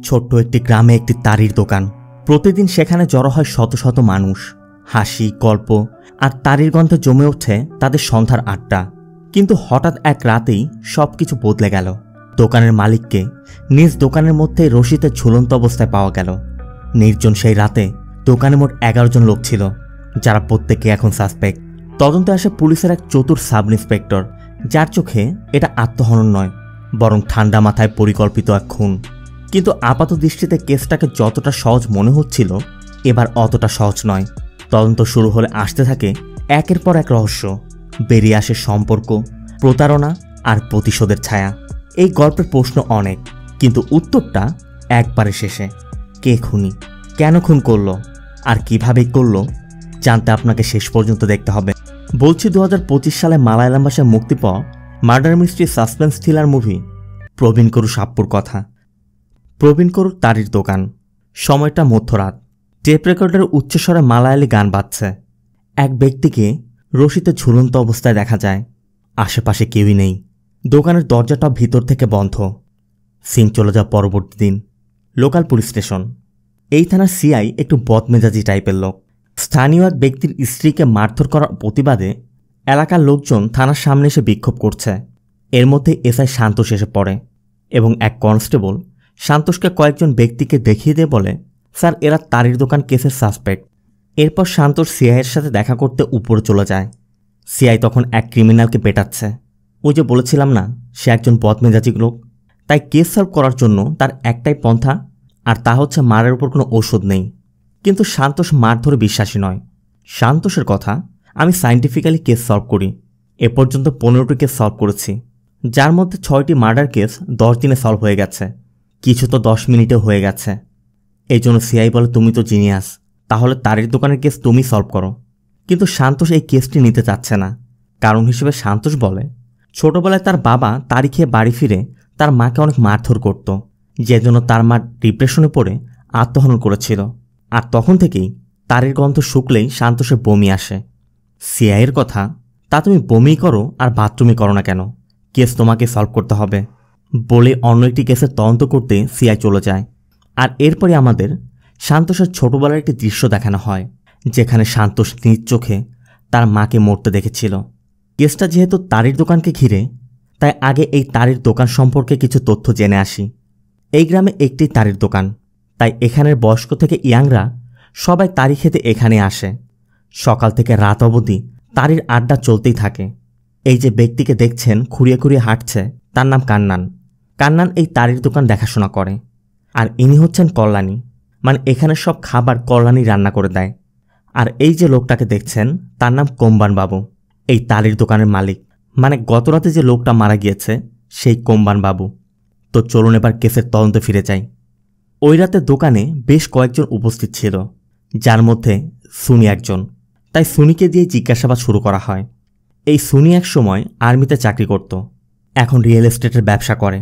ছোট্ট একটি গ্রামে একটি তারির দোকান। প্রতিদিন সেখানে জড়ো হয় শত শত মানুষ। হাসি, গল্প আর তারির গন্ধে জমে ওঠে তাদের সন্ধ্যার আড্ডা। কিন্তু হঠাৎ এক রাতেই সবকিছু বদলে গেল। দোকানের মালিককে নিজ দোকানের মধ্যে রশিতে ঝুলন্ত অবস্থায় পাওয়া গেল। নির্জন সেই রাতে দোকানে মোট 11 জন লোক ছিল, যারা প্রত্যেকে এখন সাসপেক্ট। তদন্তে আসে পুলিশের এক চতুর সাব ইন্সপেক্টর, যার চোখে এটা আত্মহনন নয়, বরং ঠান্ডা মাথায় পরিকল্পিত এক খুন। কিন্তু আপাত দৃষ্টিতে কেসটাকে যতটা সহজ মনে হচ্ছিল, এবার অতটা সহজ নয়। তদন্ত শুরু হলে আসতে থাকে একের পর এক রহস্য। বেরিয়ে আসে সম্পর্ক, প্রতারণা আর প্রতিশোধের ছায়া। এই গল্পের প্রশ্ন অনেক, কিন্তু উত্তরটা একবারে শেষে। কে খুনি, কেন খুন করলো আর কিভাবে করলো, জানতে আপনাকে শেষ পর্যন্ত দেখতে হবে। বলছি 2025 সালে মালায়ালাম ভাষায় মুক্তি পাওয়া murder mystery suspense thriller movie Praveen করু সাপ্পুর কথা। প্রবীণ করুর তারির দোকান। সময়টা মধ্যরাত। টেপ রেকর্ডের উচ্চস্বরে মালায়ালি গান বাজছে। এক ব্যক্তিকে রশিতে ঝুলন্ত অবস্থায় দেখা যায়। আশেপাশে কেউই নেই। দোকানের দরজাটা ভিতর থেকে বন্ধ। সিন চলে যায় পরবর্তী দিন। Local police station. এই থানার সিআই একটু বদমেজাজি টাইপের লোক। স্থানীয় এক ব্যক্তির স্ত্রীকে মারধর করার প্রতিবাদে এলাকার লোকজন থানার সামনে এসে বিক্ষোভ করছে। এর মধ্যে এসআই সান্তোষ এসে পড়ে এবং এক কনস্টেবল সান্তোষকে কয়েকজন ব্যক্তিকে দেখিয়ে দিয়ে বলে, স্যার, এরা তারির দোকান কেসের সাসপেক্ট। এরপর সান্তোষ সিআইয়ের সাথে দেখা করতে উপরে চলে যায়। সিআই তখন এক ক্রিমিনালকে পেটাচ্ছে। ওই যে বলেছিলাম না, সে একজন বদমেজাজি লোক। তাই কেস সলভ করার জন্য তার একটাই পন্থা, আর তা হচ্ছে মারের উপর কোনো ওষুধ নেই। কিন্তু সান্তোষ মার ধরে বিশ্বাসী নয়। সান্তোষের কথা, আমি সায়েন্টিফিক্যালি কেস সলভ করি। এ পর্যন্ত 15টি কেস সলভ করেছি, যার মধ্যে 6টি মার্ডার কেস 10 দিনে সলভ হয়ে গেছে, কিছু তো 10 মিনিটে হয়ে গেছে। এই জন্য সিআই বলে, তুমি তো জিনিয়াস, তাহলে তারির দোকানের কেস তুমি সলভ করো। কিন্তু সান্তোষ এই কেসটি নিতে চাচ্ছে না। কারণ হিসেবে সান্তোষ বলে, ছোটবেলায় তার বাবা তারি খেয়ে বাড়ি ফিরে তার মাকে অনেক মারধর করত, যে জন্য তার মা ডিপ্রেশনে পড়ে আত্মহনন করেছিল। আর তখন থেকেই তারির গন্ধ শুকলেই সান্তোষের বমি আসে। সিআইয়ের কথা, তা তুমি বমি করো আর বাথরুমে করো না কেন, কেস তোমাকে সলভ করতে হবে বলে অন্য একটি কেসের তদন্ত করতে সিআই চলে যায়। আর এরপরে আমাদের সান্তোষের ছোটবেলার একটি দৃশ্য দেখানো হয়, যেখানে সান্তোষ নিজ চোখে তার মাকে মরতে দেখেছিল। কেসটা যেহেতু তারির দোকানকে ঘিরে, তাই আগে এই তারির দোকান সম্পর্কে কিছু তথ্য জেনে আসি। এই গ্রামে একটি তারির দোকান, তাই এখানের বয়স্ক থেকে ইয়াংরা সবাই তারি খেতে এখানে আসে। সকাল থেকে রাত অবধি তারির আড্ডা চলতেই থাকে। এই যে ব্যক্তিকে দেখছেন খুঁড়িয়ে খুঁড়িয়ে হাঁটছে, তার নাম কান্নান। কান্নান এই তারির দোকান দেখাশোনা করে। আর ইনি হচ্ছেন কল্যাণী, মানে এখানে সব খাবার কল্যাণী রান্না করে দেয়। আর এই যে লোকটাকে দেখছেন, তার নাম কোম্বান বাবু, এই তারির দোকানের মালিক, মানে গতরাতে যে লোকটা মারা গিয়েছে সেই কোম্বান বাবু। তো চলুন এবার কেসের তদন্তে ফিরে যাই। ওই রাতে দোকানে বেশ কয়েকজন উপস্থিত ছিল, যার মধ্যে সুনি একজন। তাই সুনিকে দিয়ে জিজ্ঞাসাবাদ শুরু করা হয়। এই সুনি এক সময় আর্মিতে চাকরি করত, এখন রিয়েল এস্টেটের ব্যবসা করে।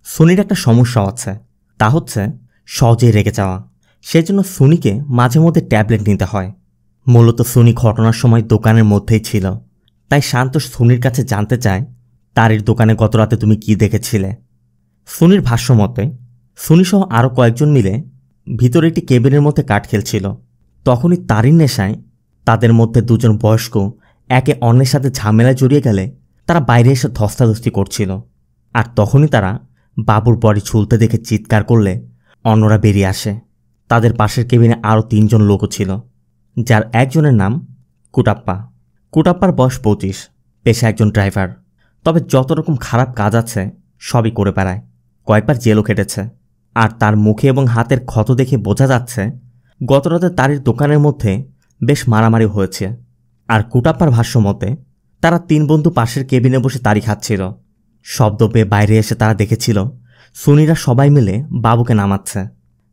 সুনির একটা সমস্যা আছে, তা হচ্ছে সহজেই রেগে যাওয়া। সেজন্য সুনিকে মাঝে মধ্যে ট্যাবলেট নিতে হয়। মূলত সুনি ঘটনার সময় দোকানের মধ্যেই ছিল। তাই সান্তোষ সুনির কাছে জানতে চায়, তারির দোকানে গতরাতে তুমি কি দেখেছিলে? সুনির ভাষ্য মতে, সুনিসহ আরও কয়েকজন মিলে ভিতরে একটি কেবিনের মধ্যে কাঠ খেলছিল। তখনই তারির নেশায় তাদের মধ্যে দুজন বয়স্ক একে অন্যের সাথে ঝামেলায় জড়িয়ে গেলে তারা বাইরে এসে ধস্তাধস্তি করছিল। আর তখনই তারা বাবুর বডি ঝুলতে দেখে চিৎকার করলে অন্যরা বেরিয়ে আসে। তাদের পাশের কেবিনে আরও 3 জন লোকও ছিল, যার একজনের নাম কুটাপ্পা। কুটাপ্পার বয়স 25, পেশা একজন ড্রাইভার। তবে যত রকম খারাপ কাজ আছে সবই করে বেড়ায়, কয়েকবার জেলও কেটেছে। আর তার মুখে এবং হাতের ক্ষত দেখে বোঝা যাচ্ছে গতরাতে তারির দোকানের মধ্যে বেশ মারামারি হয়েছে। আর কুটাপ্পার ভাষ্য মতে, তারা 3 বন্ধু পাশের কেবিনে বসে তারি খাচ্ছিল। শব্দ পেয়ে বাইরে এসে তারা দেখেছিল সুনিরা সবাই মিলে বাবুকে নামাচ্ছে।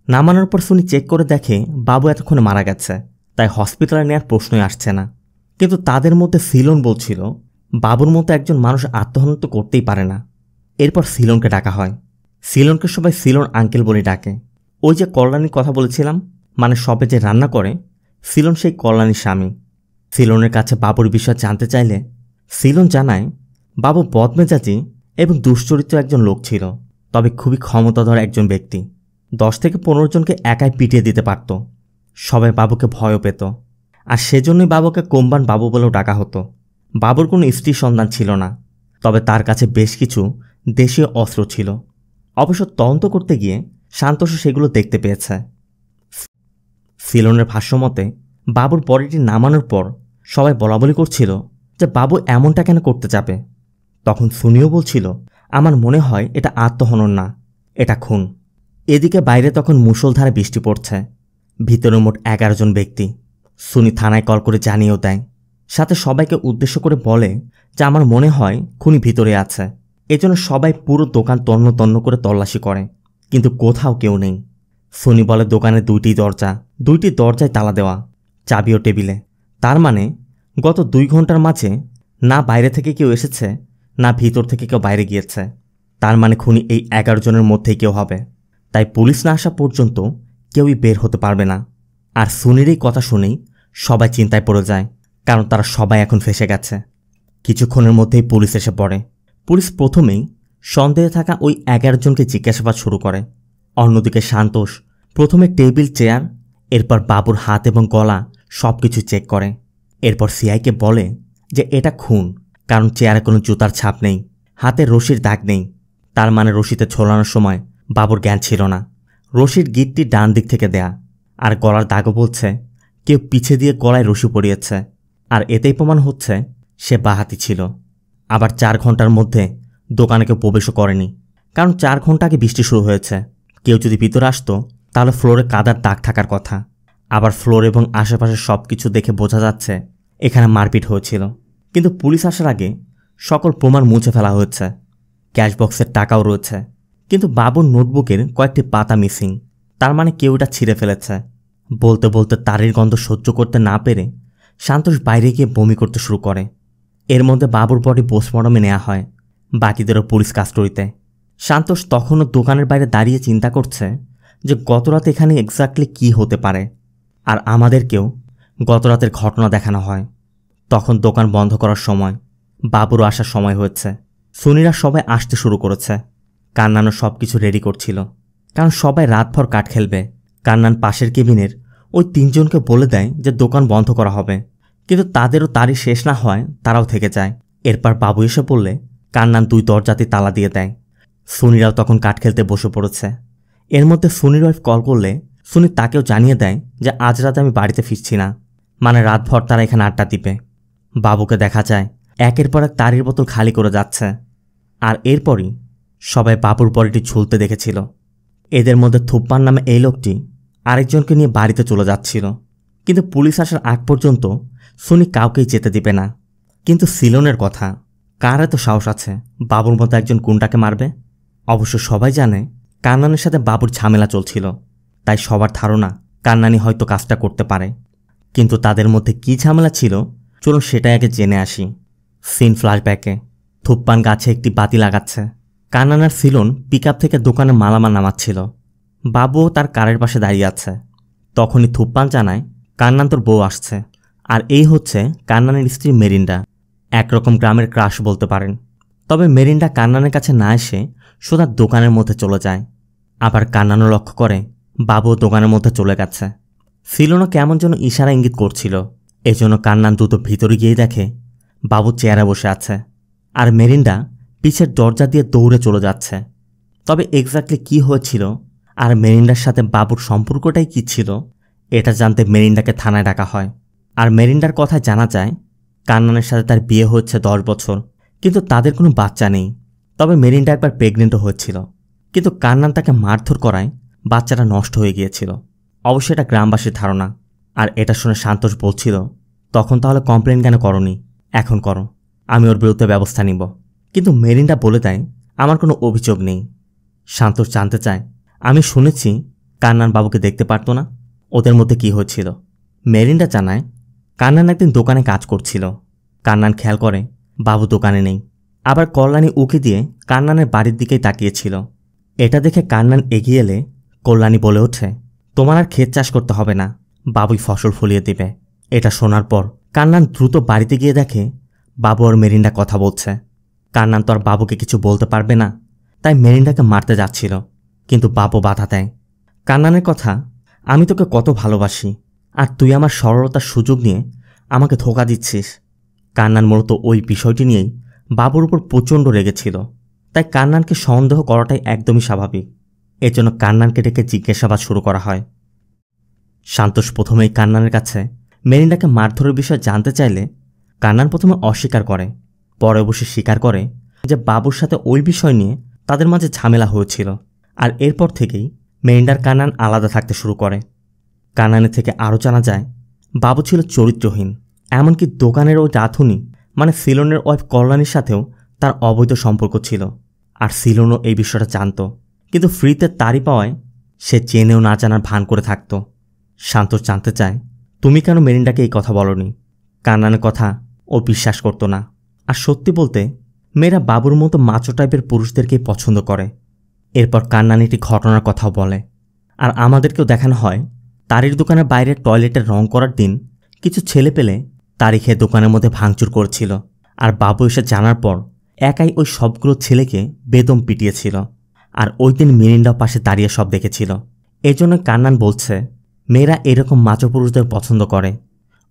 নামানোর পর সুনি চেক করে দেখে বাবু এতক্ষণে মারা গেছে, তাই হসপিটালে নেওয়ার প্রশ্নই আসছে না। কিন্তু তাদের মধ্যে সিলন বলছিল বাবুর মতো একজন মানুষ আত্মহত্যা তো করতেই পারে না। এরপর সিলনকে ডাকা হয়। সিলনকে সবাই সিলন আঙ্কেল বলে ডাকে। ওই যে কল্যাণীর কথা বলেছিলাম, মানে সবে যে রান্না করে, সিলন সেই কল্যাণীর স্বামী। সিলনের কাছে বাবুর বিষয় জানতে চাইলে সিলন জানায় বাবু বদমেজাজি এবং দুশ্চরিত্র একজন লোক ছিল, তবে খুবই ক্ষমতাধর একজন ব্যক্তি। 10 থেকে 15 জনকে একাই পিটিয়ে দিতে পারত। সবাই বাবুকে ভয়ও পেত, আর সেজন্যই বাবুকে কোম্বান বাবু বলেও ডাকা হতো। বাবুর কোনো স্ত্রীর সন্তান ছিল না, তবে তার কাছে বেশ কিছু দেশীয় অস্ত্র ছিল। অবশ্য তদন্ত করতে গিয়ে সান্তোষও সেগুলো দেখতে পেয়েছে। সিলনের ভাষ্যমতে বাবুর বডিটি নামানোর পর সবাই বলাবলি করছিল যে বাবু এমনটা কেন করতে যাবে। তখন সুনিও বলছিল, আমার মনে হয় এটা আত্মহনন না, এটা খুন। এদিকে বাইরে তখন মুষলধারে বৃষ্টি পড়ছে। ভিতরে মোট 11 জন ব্যক্তি। সুনি থানায় কল করে জানিয়েও দেয়, সাথে সবাইকে উদ্দেশ্য করে বলে যে আমার মনে হয় খুনি ভিতরে আছে। এজন্য সবাই পুরো দোকান তন্ন তন্ন করে তল্লাশি করে, কিন্তু কোথাও কেউ নেই। সুনি বলে দোকানে 2টি দরজা, 2টি দরজায় তালা দেওয়া, চাবিও টেবিলে। তার মানে গত 2 ঘন্টার মাঝে না বাইরে থেকে কেউ এসেছে, না ভিতর থেকে কেউ বাইরে গিয়েছে। তার মানে খুনি এই 11 জনের মধ্যেই কেউ হবে। তাই পুলিশ না আসা পর্যন্ত কেউই বের হতে পারবে না। আর সুনির এই কথা শুনেই সবাই চিন্তায় পড়ে যায়, কারণ তারা সবাই এখন ফেসে গেছে। কিছুক্ষণের মধ্যেই পুলিশ এসে পড়ে। পুলিশ প্রথমেই সন্দেহে থাকা ওই 11 জনকে জিজ্ঞাসাবাদ শুরু করে। অন্যদিকে সান্তোষ প্রথমে টেবিল, চেয়ার, এরপর বাবুর হাত এবং গলা সবকিছু চেক করে। এরপর সিআইকে বলে যে এটা খুন, কারণ চেয়ারে কোনো জুতার ছাপ নেই, হাতে রশির দাগ নেই। তার মানে রশিতে ঝোলানোর সময় বাবুর জ্ঞান ছিল না। রশির গিঁটটি ডান দিক থেকে দেয়া, আর গলার দাগও বলছে কেউ পিছে দিয়ে গলায় রশি পরিয়েছে, আর এতেই প্রমাণ হচ্ছে সে বাঁহাতি ছিল। আবার 4 ঘন্টার মধ্যে দোকানে কেউ প্রবেশও করেনি, কারণ 4 ঘন্টা আগে বৃষ্টি শুরু হয়েছে। কেউ যদি ভিতরে আসতো তাহলে ফ্লোরে কাদার দাগ থাকার কথা। আবার ফ্লোর এবং আশেপাশে সব কিছু দেখে বোঝা যাচ্ছে এখানে মারপিট হয়েছিল। কিন্তু পুলিশ আসার আগে সকল প্রমাণ মুছে ফেলা হয়েছে। ক্যাশ বক্সের টাকাও রয়েছে, কিন্তু বাবুর নোটবুকের কয়েকটি পাতা মিসিং। তার মানে কেউ এটা ছিঁড়ে ফেলেছে। বলতে বলতে তারের গন্ধ সহ্য করতে না পেরে সান্তোষ বাইরে গিয়ে বমি করতে শুরু করে। এর মধ্যে বাবুর বডি পোস্টমর্টমে নেওয়া হয়, বাকিদেরও পুলিশ কাস্টডিতে। সান্তোষ তখনও দোকানের বাইরে দাঁড়িয়ে চিন্তা করছে যে গতরাত এখানে এক্স্যাক্টলি কী হতে পারে। আর আমাদেরকেও গতরাতের ঘটনা দেখানো হয়। তখন দোকান বন্ধ করার সময়, বাবুরও আসার সময় হয়েছে। সুনিরা সবাই আসতে শুরু করেছে। কান্নানও সব কিছু রেডি করছিল, কারণ সবাই রাতভর কাঠ খেলবে। কান্নান পাশের কেবিনের ওই 3 জনকে বলে দেয় যে দোকান বন্ধ করা হবে, কিন্তু তাদেরও তারই শেষ না হয়, তারাও থেকে যায়। এরপর বাবু এসে বললে কান্নান 2 দরজাতে তালা দিয়ে দেয়। সুনিরাও তখন কাঠ খেলতে বসে পড়েছে। এর মধ্যে সুনির ওয়াইফ কল করলে সুনি তাকেও জানিয়ে দেয় যে আজ রাতে আমি বাড়িতে ফিরছি না, মানে রাতভর তারা এখানে আড্ডা দিবে। বাবুকে দেখা যায় একের পর এক তারির বোতল খালি করে যাচ্ছে। আর এরপরই সবাই বাবুর বডিটি ঝুলতে দেখেছিল। এদের মধ্যে থুপ্পান নামে এই লোকটি আরেকজনকে নিয়ে বাড়িতে চলে যাচ্ছিল, কিন্তু পুলিশ আসার আগ পর্যন্ত সুনি কাউকেই যেতে দিবে না। কিন্তু সিলনের কথা, কার এত সাহস আছে বাবুর মতো একজন গুন্ডাকে মারবে? অবশ্য সবাই জানে কান্নানের সাথে বাবুর ঝামেলা চলছিল, তাই সবার ধারণা কান্নানি হয়তো কাজটা করতে পারে। কিন্তু তাদের মধ্যে কী ঝামেলা ছিল চলুন সেটাই আগে জেনে আসি। সিন ফ্ল্যাশব্যাকে থুপ্পান গাছে একটি বাতি লাগাচ্ছে। কান্নানার সিলন পিকআপ থেকে দোকানে মালামাল নামাচ্ছিল। বাবুও তার কারের পাশে দাঁড়িয়ে আছে। তখনই থুপ্পান জানায় কান্নান তোর বউ আসছে, আর এই হচ্ছে কান্নানের স্ত্রী মেরিন্ডা। একরকম গ্রামের ক্রাশ বলতে পারেন। তবে মেরিন্ডা কান্নানের কাছে না এসে সোজা দোকানের মধ্যে চলে যায়। আবার কান্নানও লক্ষ্য করে বাবু দোকানের মধ্যে চলে গেছে। সিলনও কেমন যেন ইশারা ইঙ্গিত করছিল। এজন্য কান্নান দ্রুত ভিতরে গিয়ে দেখে বাবু চেয়ারে বসে আছে, আর মেরিন্ডা পিছের দরজা দিয়ে দৌড়ে চলে যাচ্ছে। তবে এক্স্যাক্টলি কী হয়েছিল আর মেরিন্ডার সাথে বাবুর সম্পর্কটাই কী ছিল, এটা জানতে মেরিন্ডাকে থানায় ডাকা হয়। আর মেরিন্ডার কথায় জানা যায় কান্নানের সাথে তার বিয়ে হচ্ছে 10 বছর, কিন্তু তাদের কোনো বাচ্চা নেই। তবে মেরিন্ডা একবার প্রেগনেন্টও হয়েছিল, কিন্তু কান্নান তাকে মারধর করায় বাচ্চাটা নষ্ট হয়ে গিয়েছিল। অবশ্যই এটা গ্রামবাসীর ধারণা। আর এটা শুনে সান্তোষ বলছিল তখন তাহলে কমপ্লেন কেন করনি, এখন করো, আমি ওর বিরুদ্ধে ব্যবস্থা নিব। কিন্তু মেরিন্ডা বলে দেয় আমার কোনো অভিযোগ নেই। সান্তোষ জানতে চায় আমি শুনেছি কান্নান বাবুকে দেখতে পারতো না, ওদের মধ্যে কি হয়েছিল? মেরিন্ডা জানায় কান্নান একদিন দোকানে কাজ করছিল। কান্নান খেয়াল করে বাবু দোকানে নেই। আবার কল্যাণী উকি দিয়ে কান্নানের বাড়ির দিকেই তাকিয়েছিল। এটা দেখে কান্নান এগিয়ে এলে কল্যাণী বলে ওঠে তোমার আর ক্ষেত চাষ করতে হবে না, বাবুই ফসল ফলিয়ে দিবে। এটা শোনার পর কান্নান দ্রুত বাড়িতে গিয়ে দেখে বাবু আর মেরিন্ডা কথা বলছে। কান্নান তো আর বাবুকে কিছু বলতে পারবে না, তাই মেরিন্ডাকে মারতে যাচ্ছিল, কিন্তু বাবু বাধা দেয়। কান্নানের কথা, আমি তোকে কত ভালোবাসি, আর তুই আমার সরলতার সুযোগ নিয়ে আমাকে ধোঁকা দিচ্ছিস। কান্নান মূলত ওই বিষয়টি নিয়েই বাবুর উপর প্রচণ্ড রেগেছিল, তাই কান্নানকে সন্দেহ করাটাই একদমই স্বাভাবিক। এর জন্য কান্নানকে ডেকে জিজ্ঞাসাবাদ শুরু করা হয়। সান্তোষ প্রথমেই কান্নানের কাছে মেরিন্ডাকে মারধরের বিষয়ে জানতে চাইলে কান্নান প্রথমে অস্বীকার করে, পরে অবশ্যই স্বীকার করে যে বাবুর সাথে ওই বিষয় নিয়ে তাদের মাঝে ঝামেলা হয়েছিল। আর এরপর থেকেই মেরিন্ডার কান্নান আলাদা থাকতে শুরু করে। কান্নানের থেকে আরও জানা যায় বাবু ছিল চরিত্রহীন, এমনকি দোকানের ওই রাঁধুনি মানে সিলনের ওয়াইফ কল্যাণীর সাথেও তার অবৈধ সম্পর্ক ছিল। আর সিলনও এই বিষয়টা জানত, কিন্তু ফ্রিতে তারই পাওয়ায় সে জেনেও না জানার ভান করে থাকত। সান্তোষ জানতে চায়, তুমি কেন মেরিন্ডাকে এই কথা বলনি? কান্নানের কথা ও বিশ্বাস করত না। আর সত্যি বলতে মেয়েরা বাবুর মতো মাচো টাইপের পুরুষদেরকেই পছন্দ করে। এরপর কান্নান একটি ঘটনার কথাও বলে, আর আমাদেরকেও দেখানো হয় তারির দোকানের বাইরে টয়লেটের রং করার দিন কিছু ছেলে পেলে তারি খেয়ে দোকানের মধ্যে ভাঙচুর করেছিল। আর বাবু এসে জানার পর একাই ওই সবগুলো ছেলেকে বেদম পিটিয়েছিল। আর ওই দিন মেরিন্ডাও পাশে দাঁড়িয়ে সব দেখেছিল। এজন্য কান্নান বলছে মেয়েরা এরকম মাচো পুরুষদের পছন্দ করে।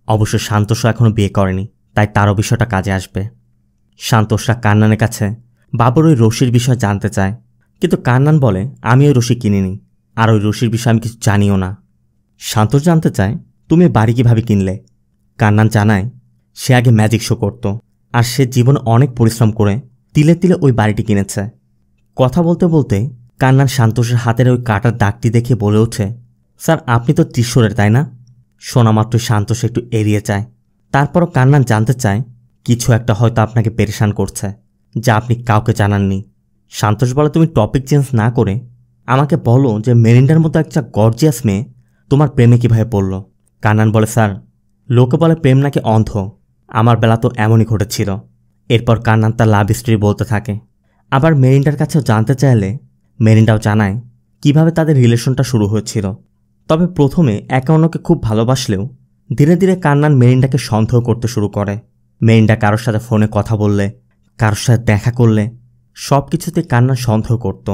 অবশ্য সান্তোষও এখনও বিয়ে করেনি, তাই তারও বিষয়টা কাজে আসবে। সান্তোষরা কান্নানের কাছে বাবুর ওই রশির বিষয় জানতে চায়, কিন্তু কান্নান বলে আমি ওই রশি কিনিনি, আর ওই রশির বিষয়ে আমি কিছু জানিও না। সান্তোষ জানতে চায় তুমি বাড়ি কীভাবে কিনলে? কান্নান জানায় সে আগে ম্যাজিক শো করত, আর সে জীবনে অনেক পরিশ্রম করে তিলে তিলে ওই বাড়িটি কিনেছে। কথা বলতে বলতে কান্নান সান্তোষের হাতের ওই কাটার দাগটি দেখে বলে ওঠে, স্যার আপনি তো ত্রিশূরের, তাই না? শোনা মাত্রই সান্তোষ একটু এড়িয়ে যায়। তারপরও কান্নান জানতে চায় কিছু একটা হয়তো আপনাকে পেরেশান করছে, যা আপনি কাউকে জানাননি। সান্তোষ বলে তুমি টপিক চেঞ্জ না করে আমাকে বলো যে মেরিন্ডার মতো একটা গর্জিয়াস মেয়ে তোমার প্রেমে কীভাবে পড়ল। কান্নান বলে স্যার লোকে বলে প্রেম নাকি অন্ধ, আমার বেলা তো এমনই ঘটেছিল। এরপর কান্নান তার লাভ স্টোরি বলতে থাকে। আবার মেরিন্ডার কাছেও জানতে চাইলে মেরিন্ডাও জানায় কিভাবে তাদের রিলেশনটা শুরু হয়েছিল। তবে প্রথমে একে অন্যকে খুব ভালোবাসলেও ধীরে ধীরে কান্নান মেরিন্ডাকে সন্দেহ করতে শুরু করে। মেরিন্ডা কারোর সাথে ফোনে কথা বললে, কারোর সাথে দেখা করলে সব কিছুতে কান্নান সন্দেহ করত,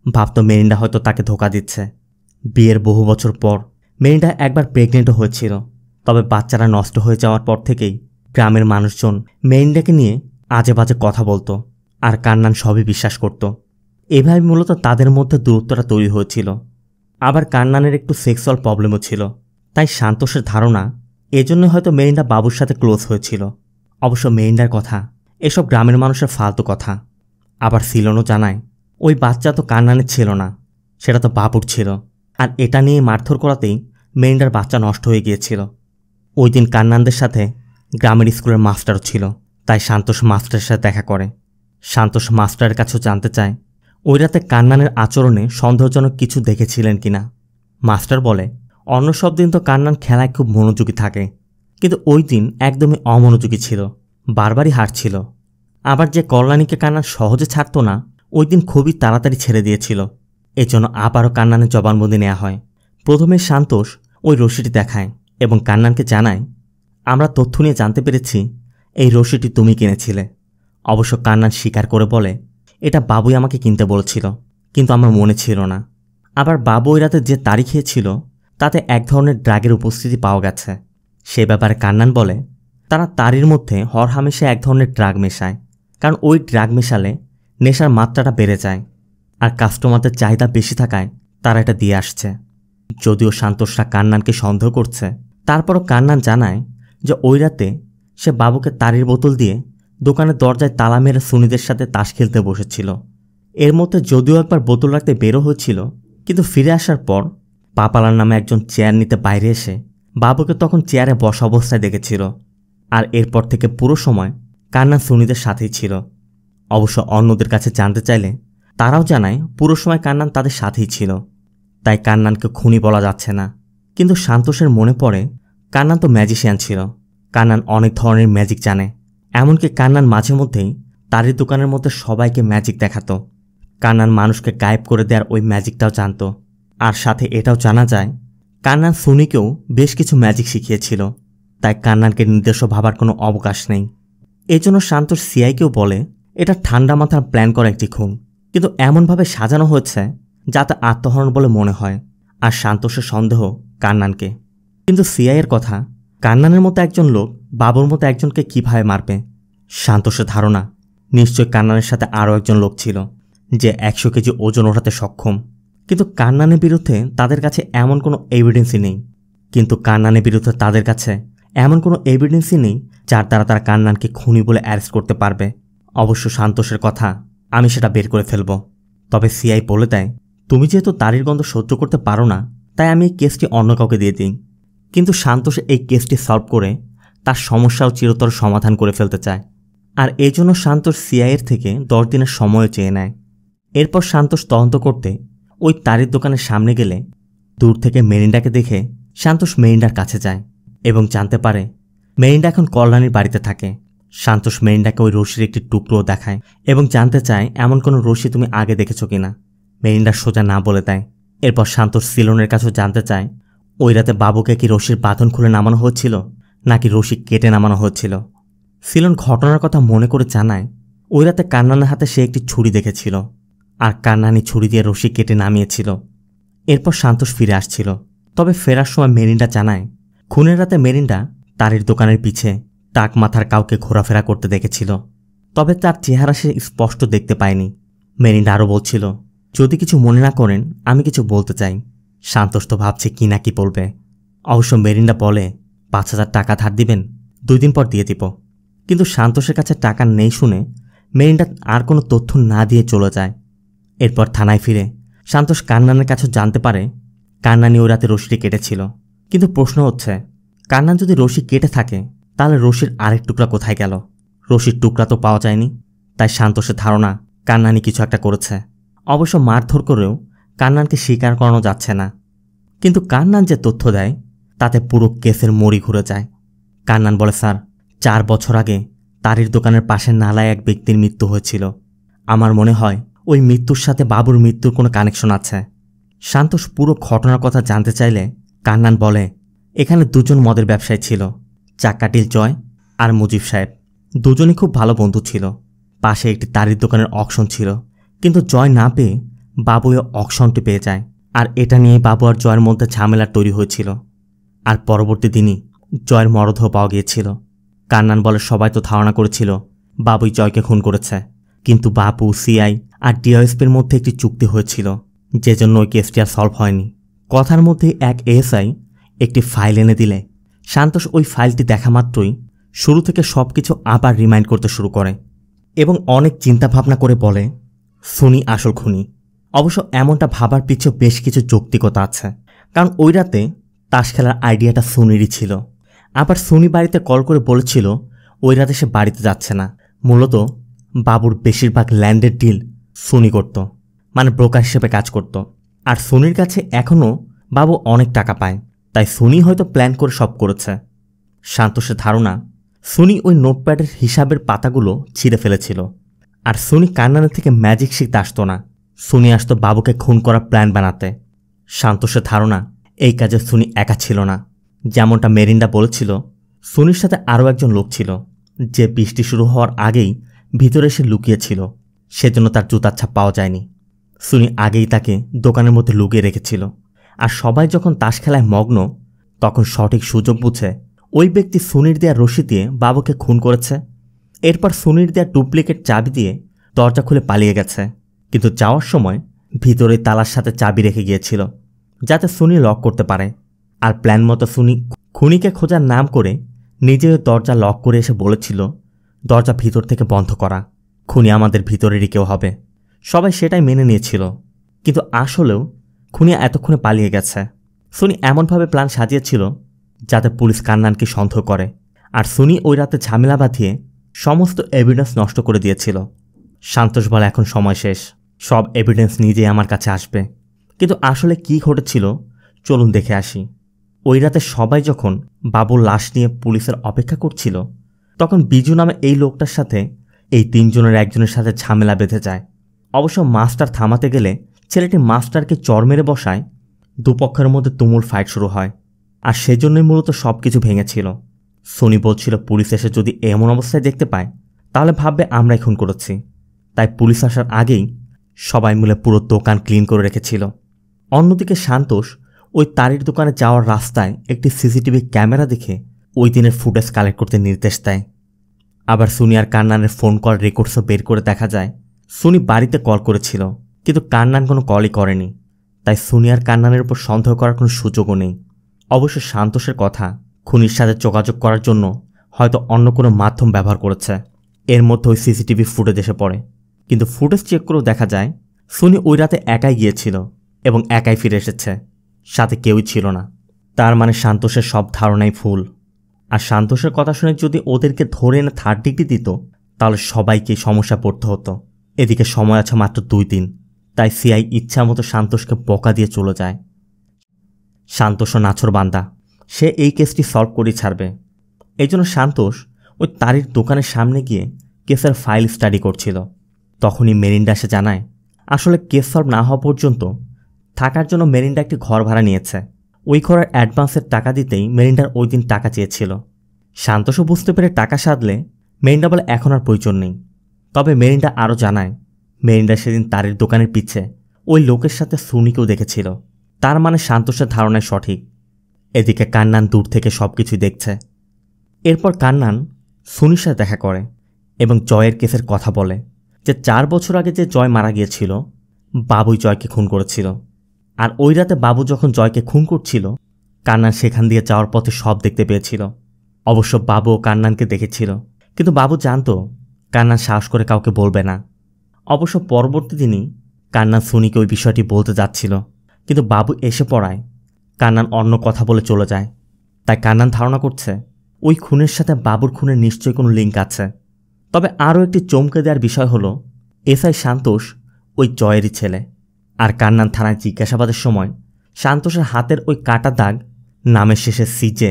ভাবত মেরিন্ডা হয়তো তাকে ধোঁকা দিচ্ছে। বিয়ের বহু বছর পর মেরিন্ডা একবার প্রেগনেন্টও হয়েছিল। তবে বাচ্চারা নষ্ট হয়ে যাওয়ার পর থেকেই গ্রামের মানুষজন মেরিন্ডাকে নিয়ে আজে বাজে কথা বলতো, আর কান্নান সবই বিশ্বাস করত। এভাবে মূলত তাদের মধ্যে দূরত্বটা তৈরি হয়েছিল। আবার কান্নানের একটু সেক্সুয়াল প্রবলেমও ছিল, তাই সান্তোষের ধারণা এজন্য হয়তো মেরিন্ডা বাবুর সাথে ক্লোজ হয়েছিল। অবশ্য মেরিন্ডার কথা এসব গ্রামের মানুষের ফালতু কথা। আবার সিলনও জানায় ওই বাচ্চা তো কান্নানের ছিল না, সেটা তো বাবুর ছিল। আর এটা নিয়ে মারধর করাতেই মেরিন্ডার বাচ্চা নষ্ট হয়ে গিয়েছিল। ওই দিন কান্নানদের সাথে গ্রামের স্কুলের মাস্টারও ছিল, তাই সান্তোষ মাস্টারের সাথে দেখা করে। সান্তোষ মাস্টারের কাছেও জানতে চায় ওই রাতে কান্নানের আচরণে সন্দেহজনক কিছু দেখেছিলেন কিনা। মাস্টার বলে অন্য সব দিন তো কান্নান খেলায় খুব মনোযোগী থাকে, কিন্তু ওই দিন একদমই অমনোযোগী ছিল, বারবারই হারছিল। আবার যে কল্যাণীকে কান্নান সহজে ছাড়ত না, ওই দিন খুবই তাড়াতাড়ি ছেড়ে দিয়েছিল। এজন্য আবারও কান্নানের জবানবন্দি নেওয়া হয়। প্রথমে সান্তোষ ওই রশিটি দেখায় এবং কান্নানকে জানায় আমরা তথ্য নিয়ে জানতে পেরেছি এই রশিটি তুমি কিনেছিলে। অবশ্য কান্নান স্বীকার করে বলে এটা বাবুই আমাকে কিনতে বলেছিল, কিন্তু আমার মনে ছিল না। আবার বাবু ওই রাতে যে তারিখ খেয়েছিল তাতে এক ধরনের ড্রাগের উপস্থিতি পাওয়া গেছে। সে ব্যাপারে কান্নান বলে তারা তারির মধ্যে হরহামেশা এক ধরনের ড্রাগ মেশায়, কারণ ওই ড্রাগ মেশালে নেশার মাত্রাটা বেড়ে যায়, আর কাস্টমারদের চাহিদা বেশি থাকায় তারা এটা দিয়ে আসছে। যদিও সান্তোষরা কান্নানকে সন্দেহ করছে, তারপরও কান্নান জানায় যে ওই রাতে সে বাবুকে তারির বোতল দিয়ে দোকানের দরজায় তালা মেরে সুনিদের সাথে তাস খেলতে বসেছিল। এর মধ্যে যদিও একবার বোতল রাখতে বেরো হয়েছিল, কিন্তু ফিরে আসার পর পাপালার নামে একজন চেয়ার নিতে বাইরে এসে বাবুকে তখন চেয়ারে বসা অবস্থায় দেখেছিল। আর এরপর থেকে পুরো সময় কান্নান সুনিদের সাথেই ছিল। অবশ্য অন্যদের কাছে জানতে চাইলে তারাও জানায় পুরো সময় কান্নান তাদের সাথেই ছিল, তাই কান্নানকে খুনি বলা যাচ্ছে না। কিন্তু সান্তোষের মনে পড়ে কান্নান তো ম্যাজিশিয়ান ছিল, কান্নান অনেক ধরনের ম্যাজিক জানে। এমনকি কান্নান মাঝে মধ্যেই তারই দোকানের মধ্যে সবাইকে ম্যাজিক দেখাতো। কান্নান মানুষকে গায়েব করে দেওয়ার ওই ম্যাজিকটাও জানত। আর সাথে এটাও জানা যায় কান্নান সুনিকেও বেশ কিছু ম্যাজিক শিখিয়েছিল, তাই কান্নানকে নির্দেশ ভাবার কোনো অবকাশ নেই। এজন্য সান্তোষ সিআইকেও বলে এটা ঠান্ডা মাথার প্ল্যান করা একটি খুন, কিন্তু এমনভাবে সাজানো হয়েছে যাতে আত্মহরণ বলে মনে হয়। আর সান্তোষের সন্দেহ কান্নানকে। কিন্তু সিআইয়ের কথা, কান্নানের মতো একজন লোক বাবুর মতো একজনকে কিভাবে মারবে? সান্তোষের ধারণা নিশ্চয় কান্নানের সাথে আরও একজন লোক ছিল যে 100 কেজি ওজন ওঠাতে সক্ষম। কিন্তু কান্নানের বিরুদ্ধে তাদের কাছে এমন কোনো এভিডেন্সই নেই। যার দ্বারা তারা কান্নানকে খুনি বলে অ্যারেস্ট করতে পারবে। অবশ্য সান্তোষের কথা আমি সেটা বের করে ফেলব। তবে সিআই বলে দেয়, তুমি যেহেতু তারির গন্ধ সহ্য করতে পারো না, তাই আমি এই কেসটি অন্য কাউকে দিয়ে দিই। কিন্তু সান্তোষ এই কেসটি সলভ করে তার সমস্যাও চিরতর সমাধান করে ফেলতে চায়। আর এজন্য সান্তোষ সিআইয়ের থেকে 10 দিনের সময়ও চেয়ে নেয়। এরপর সান্তোষ তদন্ত করতে ওই তারির দোকানের সামনে গেলে দূর থেকে মেরিন্ডাকে দেখে সান্তোষ মেরিন্ডার কাছে যায় এবং জানতে পারে মেরিন্ডা এখন কল্যাণীর বাড়িতে থাকে। সান্তোষ মেরিন্ডাকে ওই রশির একটি টুকরোও দেখায় এবং জানতে চায় এমন কোনো রশি তুমি আগে দেখেছ কিনা। মেরিন্ডা সোজা না বলে দেয়। এরপর সান্তোষ সিলনের কাছেও জানতে চায় ওই রাতে বাবুকে কি রশির বাঁধন খুলে নামানো হচ্ছিল নাকি রশি কেটে নামানো হচ্ছিল। সিলন ঘটনার কথা মনে করে জানায় ওই রাতে কান্নানের হাতে সে একটি ছুরি দেখেছিল আর কান্নানি ছুরি দিয়ে রশি কেটে নামিয়েছিল। এরপর সান্তোষ ফিরে আসছিল। তবে ফেরার সময় মেরিন্ডা জানায় খুনের রাতে মেরিন্ডা তারির দোকানের পিছে টাক মাথার কাউকে ঘোরাফেরা করতে দেখেছিল। তবে তার চেহারা সে স্পষ্ট দেখতে পায়নি। মেরিন্ডা আরও বলছিল, যদি কিছু মনে না করেন আমি কিছু বলতে চাই। সান্তোষ তো ভাবছে কি না কি বলবে। অবশ্য মেরিন্ডা বলে 5,000 টাকা ধার দিবেন, 2 দিন পর দিয়ে দিব। কিন্তু সান্তোষের কাছে টাকা নেই শুনে মেরিন্ডা আর কোনো তথ্য না দিয়ে চলে যায়। এরপর থানায় ফিরে সান্তোষ কান্নানের কাছে জানতে পারে কান্নানি ওই রাতে রশিটি কেটেছিল। কিন্তু প্রশ্ন হচ্ছে, কান্নান যদি রশি কেটে থাকে তাহলে রশির আরেক টুকরা কোথায় গেল? রশির টুকরা তো পাওয়া যায়নি। তাই সান্তোষের ধারণা কান্নানি কিছু একটা করেছে। অবশ্য মারধর করেও কান্নানকে স্বীকার করানো যাচ্ছে না। কিন্তু কান্নান যে তথ্য দেয় তাতে পুরো কেসের মোড়ই ঘুরে যায়। কান্নান বলে, স্যার 4 বছর আগে তারির দোকানের পাশের নালায় এক ব্যক্তির মৃত্যু হয়েছিল। আমার মনে হয় ওই মৃত্যুর সাথে বাবুর মৃত্যুর কোনো কানেকশন আছে। সান্তোষ পুরো ঘটনার কথা জানতে চাইলে কান্নান বলে, এখানে 2 জন মদের ব্যবসায়ী ছিল, চাকাটিল জয় আর মুজিব সাহেব। দুজনই খুব ভালো বন্ধু ছিল। পাশে একটি তারির দোকানের অকশন ছিল, কিন্তু জয় না পেয়ে বাবু ওই অকশনটি পেয়ে যায়। আর এটা নিয়ে বাবু আর জয়ের মধ্যে ঝামেলা তৈরি হয়েছিল। আর পরবর্তী দিনই জয়ের মরদেহ পাওয়া গিয়েছিল। কান্নান বলে, সবাই তো ধারণা করেছিল বাবুই জয়কে খুন করেছে। কিন্তু বাবু, সিআই আর ডিওএসপির মধ্যে একটি চুক্তি হয়েছিল, যে জন্য ওই কেসটি আর সলভ হয়নি। কথার মধ্যে এক এএসআই একটি ফাইল এনে দিলে সান্তোষ ওই ফাইলটি দেখা মাত্রই শুরু থেকে সবকিছু আবার রিমাইন্ড করতে শুরু করে এবং অনেক চিন্তা ভাবনা করে বলে, সুনি আসল খুনি। অবশ্য এমনটা ভাবার পিছু বেশ কিছু যৌক্তিকতা আছে। কারণ ওই রাতে তাস খেলার আইডিয়াটা সুনিরই ছিল। আবার সুনি বাড়িতে কল করে বলেছিল ওই রাতে সে বাড়িতে যাচ্ছে না। মূলত বাবুর বেশিরভাগ ল্যান্ডের ডিল সুনি করত, মানে ব্রোকার হিসেবে কাজ করত। আর সুনির কাছে এখনও বাবু অনেক টাকা পায়, তাই সুনি হয়তো প্ল্যান করে সব করেছে। সান্তোষের ধারণা সুনি ওই নোটপ্যাডের হিসাবের পাতাগুলো ছিঁড়ে ফেলেছিল। আর সুনি কান্নানের থেকে ম্যাজিক শিখতে আসতো না, সুনি আসতো বাবুকে খুন করার প্ল্যান বানাতে। সান্তোষের ধারণা এই কাজে সুনি একা ছিল না। যেমনটা মেরিন্ডা বলেছিল, সুনির সাথে আরও একজন লোক ছিল যে বৃষ্টি শুরু হওয়ার আগেই ভিতরে এসে লুকিয়েছিল, সেজন্য তার জুতার ছাপ পাওয়া যায়নি। সুনি আগেই তাকে দোকানের মধ্যে লুকিয়ে রেখেছিল। আর সবাই যখন তাস খেলায় মগ্ন, তখন সঠিক সুযোগ বুঝে ওই ব্যক্তি সুনির দেয়া রশি দিয়ে বাবুকে খুন করেছে। এরপর সুনির দেয়া ডুপ্লিকেট চাবি দিয়ে দরজা খুলে পালিয়ে গেছে। কিন্তু যাওয়ার সময় ভিতরে তালার সাথে চাবি রেখে গিয়েছিল, যাতে সুনি লক করতে পারে। আর প্ল্যান মতো সুনি খুনিকে খোঁজার নাম করে নিজে দরজা লক করে এসে বলেছিল দরজা ভিতর থেকে বন্ধ করা, খুনি আমাদের ভিতরেরই কেউ হবে। সবাই সেটাই মেনে নিয়েছিল। কিন্তু আসলেও খুনি এতক্ষণে পালিয়ে গেছে। সুনি এমনভাবে প্ল্যান সাজিয়েছিল যাতে পুলিশ কান্নানকে সন্দেহ করে। আর সুনি ওই রাতে ঝামেলা বাঁধিয়ে সমস্ত এভিডেন্স নষ্ট করে দিয়েছিল। সান্তোষ বলে, এখন সময় শেষ, সব এভিডেন্স নিজেই আমার কাছে আসবে। কিন্তু আসলে কি ঘটেছিল চলুন দেখে আসি। ওই রাতে সবাই যখন বাবুর লাশ নিয়ে পুলিশের অপেক্ষা করছিল, তখন বিজু নামে এই লোকটার সাথে এই 3 জনের একজনের সাথে ঝামেলা বেঁধে যায়। অবশ্য মাস্টার থামাতে গেলে ছেলেটি মাস্টারকে চর মেরে বসায়। দুপক্ষের মধ্যে তুমুল ফাইট শুরু হয়। আর সেজন্যই মূলত সব কিছু ভেঙেছিল। সুনি বলছিল পুলিশ এসে যদি এমন অবস্থায় দেখতে পায় তাহলে ভাববে আমরাই খুন করেছি। তাই পুলিশ আসার আগেই সবাই মিলে পুরো দোকান ক্লিন করে রেখেছিল। অন্যদিকে সান্তোষ ওই তারির দোকানে যাওয়ার রাস্তায় একটি সিসিটিভি ক্যামেরা দেখে ওই দিনের ফুটেজ কালেক্ট করতে নির্দেশ দেয়। আবার সুনি আর কান্নানের ফোন কল রেকর্ডসও বের করে দেখা যায় সুনি বাড়িতে কল করেছিল, কিন্তু কান্নান কোনো কলই করেনি। তাই সুনি আর কান্নানের উপর সন্দেহ করার কোনো সুযোগও নেই। অবশ্য সান্তোষের কথা খুনির সাথে যোগাযোগ করার জন্য হয়তো অন্য কোনো মাধ্যম ব্যবহার করেছে। এর মধ্যে ওই সিসিটিভি ফুটেজ এসে পড়ে, কিন্তু ফুটেজ চেক করেও দেখা যায় সুনি ওই রাতে একাই গিয়েছিল এবং একাই ফিরে এসেছে, সাথে কেউই ছিল না। তার মানে সান্তোষের সব ধারণাই ভুল। আর সান্তোষের কথা শুনে যদি ওদেরকে ধরে এনে 3rd ডিগ্রি দিত তাহলে সবাইকে সমস্যা পড়তে হতো। এদিকে সময় আছে মাত্র 2 দিন, তাই সিআই ইচ্ছা মতো সান্তোষকে বকা দিয়ে চলে যায়। সান্তোষও নাছোড়বান্দা, সে এই কেসটি সলভ করে ছাড়বে। এই জন্য সান্তোষ ওই তারির দোকানের সামনে গিয়ে কেসের ফাইল স্টাডি করছিল। তখনই মেরিন্ডা এসে জানায় আসলে কেস সলভ না হওয়া পর্যন্ত থাকার জন্য মেরিন্ডা একটি ঘর ভাড়া নিয়েছে। ওই ঘরের অ্যাডভান্সের টাকা দিতেই মেরিন্ডার ওই দিন টাকা চেয়েছিল। সান্তোষও বুঝতে পেরে টাকা সাধলে মেরিন্ডা বলে এখন আর প্রয়োজন নেই। তবে মেরিন্ডা আরও জানায় মেরিন্ডা সেদিন তারির দোকানের পিছে ওই লোকের সাথে সুনিকেও দেখেছিল। তার মানে সান্তোষের ধারণায় সঠিক। এদিকে কান্নান দূর থেকে সব কিছুই দেখছে। এরপর কান্নান সুনির সাথে দেখা করে এবং জয়ের কেসের কথা বলে যে 4 বছর আগে যে জয় মারা গিয়েছিল বাবুই জয়কে খুন করেছিল। আর ওই রাতে বাবু যখন জয়কে খুন করছিল কান্নান সেখান দিয়ে যাওয়ার পথে সব দেখতে পেয়েছিল। অবশ্য বাবু ও কান্নানকে দেখেছিল, কিন্তু বাবু জানতো কান্নান সাহস করে কাউকে বলবে না। অবশ্য পরবর্তী দিনই কান্নান সুনিকে ওই বিষয়টি বলতে যাচ্ছিল, কিন্তু বাবু এসে পড়ায় কান্নান অন্য কথা বলে চলে যায়। তাই কান্নান ধারণা করছে ওই খুনের সাথে বাবুর খুনের নিশ্চয়ই কোনো লিঙ্ক আছে। তবে আরও একটি চমকে দেওয়ার বিষয় হলো এসআই সান্তোষ ওই জয়েরই ছেলে। আর কান্নান থানায় জিজ্ঞাসাবাদের সময় সান্তোষের হাতের ওই কাটা দাগ নামের শেষে সিজে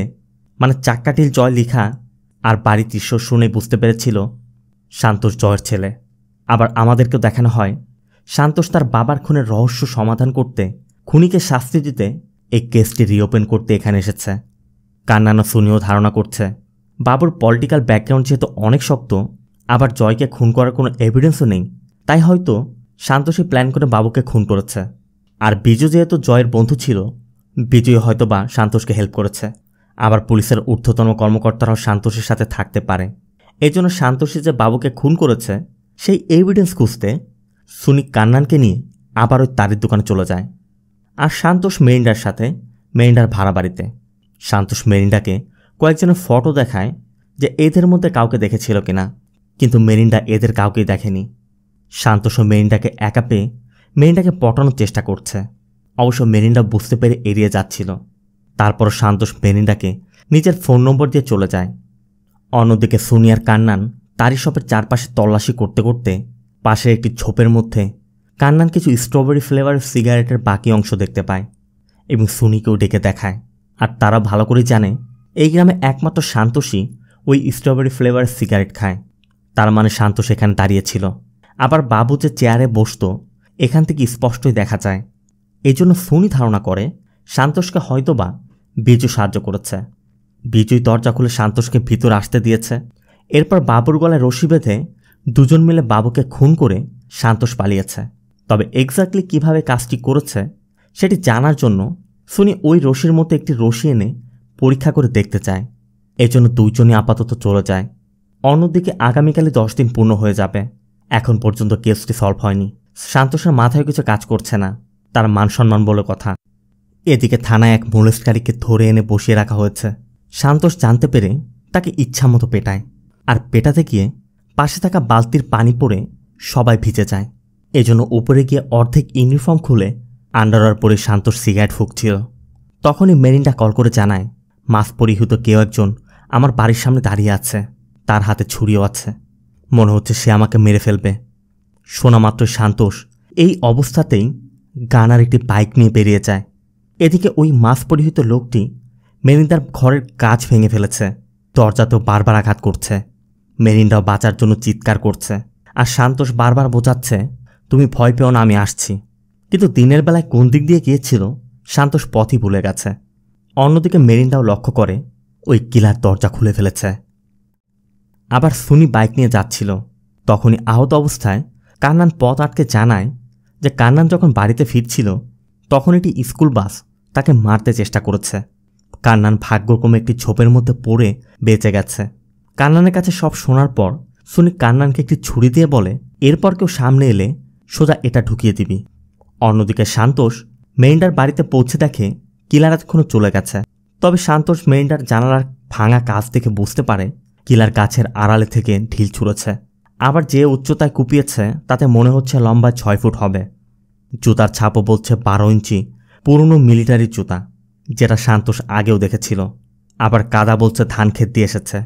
মানে চাক্কাটিল জয় লেখা আর বাড়ির দৃশ্য শুনে বুঝতে পেরেছিল সান্তোষ জয়ের ছেলে। আবার আমাদেরকেও দেখানো হয় সান্তোষ তার বাবার খুনের রহস্য সমাধান করতে, খুনিকে শাস্তি দিতে এই কেসটি রিওপেন করতে এখানে এসেছে। কান্নান ও সুনিও ধারণা করছে বাবুর পলিটিক্যাল ব্যাকগ্রাউন্ড যেহেতু অনেক শক্ত, আবার জয়কে খুন করার কোনো এভিডেন্সও নেই, তাই হয়তো সান্তোষই প্ল্যান করে বাবুকে খুন করেছে। আর বিজু যেহেতু জয়ের বন্ধু ছিল, বিজয় হয়তো বা সান্তোষকে হেল্প করেছে। আবার পুলিশের ঊর্ধ্বতন কর্মকর্তারাও সান্তোষের সাথে থাকতে পারে। এই জন্য সান্তোষী যে বাবুকে খুন করেছে সেই এভিডেন্স খুঁজতে সুনি কান্নানকে নিয়ে আবার ওই তারির দোকানে চলে যায়। আর সান্তোষ মেরিন্ডার সাথে মেরিন্ডার ভাড়া বাড়িতে। সান্তোষ মেরিন্ডাকে কয়েকজনের ফটো দেখায় যে এদের মধ্যে কাউকে দেখেছিল কিনা, কিন্তু মেরিন্ডা এদের কাউকেই দেখেনি। সান্তোষ ও মেরিন্ডাকে একা পেয়ে মেরিন্ডাকে পটানোর চেষ্টা করছে। অবশ্য মেরিন্ডা বুঝতে পেরে এড়িয়ে যাচ্ছিল। তারপর সান্তোষ মেরিন্ডাকে নিজের ফোন নম্বর দিয়ে চলে যায়। অন্যদিকে সুনি আর কান্নান তারি শপের চারপাশে তল্লাশি করতে করতে পাশের একটি ঝোপের মধ্যে কান্নান কিছু স্ট্রবেরি ফ্লেভারের সিগারেটের বাকি অংশ দেখতে পায় এবং সুনিকেও ডেকে দেখায়। আর তারা ভালো করে জানে এই গ্রামে একমাত্র সান্তোষই ওই স্ট্রবেরি ফ্লেভারের সিগারেট খায়। তার মানে সান্তোষ এখানে দাঁড়িয়েছিল। আবার বাবু যে চেয়ারে বসত এখান থেকে স্পষ্টই দেখা যায়। এই জন্য সুনি ধারণা করে সান্তোষকে হয়তোবা বিজু সাহায্য করেছে। বিজুই দরজা খুলে সান্তোষকে ভিতরে আসতে দিয়েছে। এরপর বাবুর গলায় রশি বেঁধে দুজন মিলে বাবুকে খুন করে সান্তোষ পালিয়েছে। তবে এক্স্যাক্টলি কিভাবে কাজটি করেছে সেটি জানার জন্য সুনি ওই রশির মতো একটি রশি এনে পরীক্ষা করে দেখতে চায়। এজন্য দুইজনই আপাতত চলে যায়। অন্যদিকে আগামীকালে 10 দিন পূর্ণ হয়ে যাবে। এখন পর্যন্ত কেসটি সলভ হয়নি। সান্তোষের মাথায় কিছু কাজ করছে না, তার মান সম্মান বলে কথা। এদিকে থানায় এক মোলেস্টকারীকে ধরে এনে বসিয়ে রাখা হয়েছে। সান্তোষ জানতে পেরে তাকে ইচ্ছা মতো পেটায়, আর পেটাতে গিয়ে পাশে থাকা বালতির পানি পড়ে সবাই ভিজে যায়। এজন্য উপরে গিয়ে অর্ধেক ইউনিফর্ম খুলে আন্ডারওয়্যার পরে সান্তোষ সিগারেট ফুঁকছিল। তখনই মেরিন্ডা কল করে জানায় মাস্ক পরিহিত কেউ একজন আমার বাড়ির সামনে দাঁড়িয়ে আছে, তার হাতে ছুরিও আছে, মনে হচ্ছে সে আমাকে মেরে ফেলবে। শোনা মাত্র সান্তোষ এই অবস্থাতেই গানার একটি বাইক নিয়ে বেরিয়ে যায়। এদিকে ওই মাস্ক পরিহিত লোকটি মেরিন্দার ঘরের কাঁচ ভেঙে ফেলেছে, দরজাতেও বারবার আঘাত করছে। মেরিন্ডাও বাঁচার জন্য চিৎকার করছে, আর সান্তোষ বারবার বোঝাচ্ছে তুমি ভয় পেও না, আমি আসছি। কিন্তু দিনের বেলায় কোন দিক দিয়ে গিয়েছিল সান্তোষ পথই ভুলে গেছে। অন্যদিকে মেরিন্ডাও লক্ষ্য করে ওই কিলার দরজা খুলে ফেলেছে। আবার সুনি বাইক নিয়ে যাচ্ছিল, তখনই আহত অবস্থায় কান্নান পথ আটকে জানায় যে কান্নান যখন বাড়িতে ফিরছিল তখন একটি স্কুল বাস তাকে মারতে চেষ্টা করেছে। কান্নান ভাগ্যক্রমে একটি ঝোপের মধ্যে পড়ে বেঁচে গেছে। কান্নানের কাছে সব শোনার পর সুনি কান্নানকে একটি ছুরি দিয়ে বলে, এরপর কেউ সামনে এলে সোজা এটা ঢুকিয়ে দিবি। অন্যদিকে সান্তোষ মেরিন্ডার বাড়িতে পৌঁছে দেখে কিলার এতক্ষণও চলে গেছে। তবে সান্তোষ মেরিন্ডার জানালার ভাঙা কাঁচ দেখে বুঝতে পারে কিলার গাছের আড়ালে থেকে ঢিল ছুঁড়েছে। আবার যে উচ্চতায় কুপিয়েছে তাতে মনে হচ্ছে লম্বা 6 ফুট হবে। জুতার ছাপও বলছে 12 ইঞ্চি পুরনো মিলিটারি জুতা, যেটা সান্তোষ আগেও দেখেছিল। আবার কাদা বলছে ধান ক্ষেত দিয়ে এসেছে।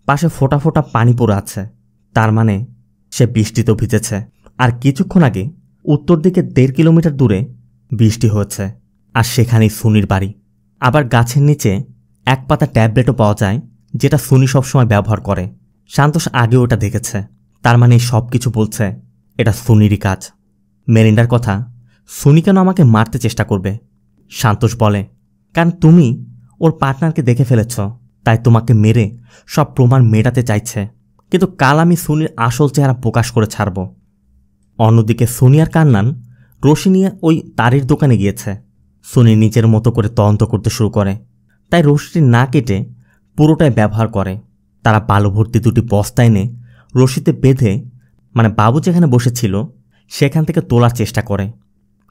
পাশে ফোঁটা ফোঁটা পানি পড়ে আছে, তার মানে সে বৃষ্টিতেও ভিজেছে। আর কিছুক্ষণ আগে উত্তর দিকে 1.5 কিলোমিটার দূরে বৃষ্টি হয়েছে, আর সেখানেই সুনির বাড়ি। আবার গাছের নিচে এক পাতা ট্যাবলেটও পাওয়া যায়, যেটা সুনি সবসময় ব্যবহার করে। সান্তোষ আগেও ওটা দেখেছে, তার মানে সব কিছু বলছে এটা সুনিরই কাজ। মেরিন্ডার কথা, সুনি কেন আমাকে মারতে চেষ্টা করবে? সান্তোষ বলে, কারণ তুমি ওর পার্টনারকে দেখে ফেলেছ, তাই তোমাকে মেরে সব প্রমাণ মেটাতে চাইছে। কিন্তু কাল আমি সুনির আসল চেহারা প্রকাশ করে ছাড়ব। অন্যদিকে সুনি আর কান্নান রশি নিয়ে ওই তারের দোকানে গিয়েছে। সুনি নিজের মতো করে তদন্ত করতে শুরু করে, তাই রশিটি না কেটে পুরোটাই ব্যবহার করে। তারা বালু ভর্তি 2টি বস্তা এনে রশিতে বেঁধে, মানে বাবু যেখানে বসেছিল সেখান থেকে তোলার চেষ্টা করে,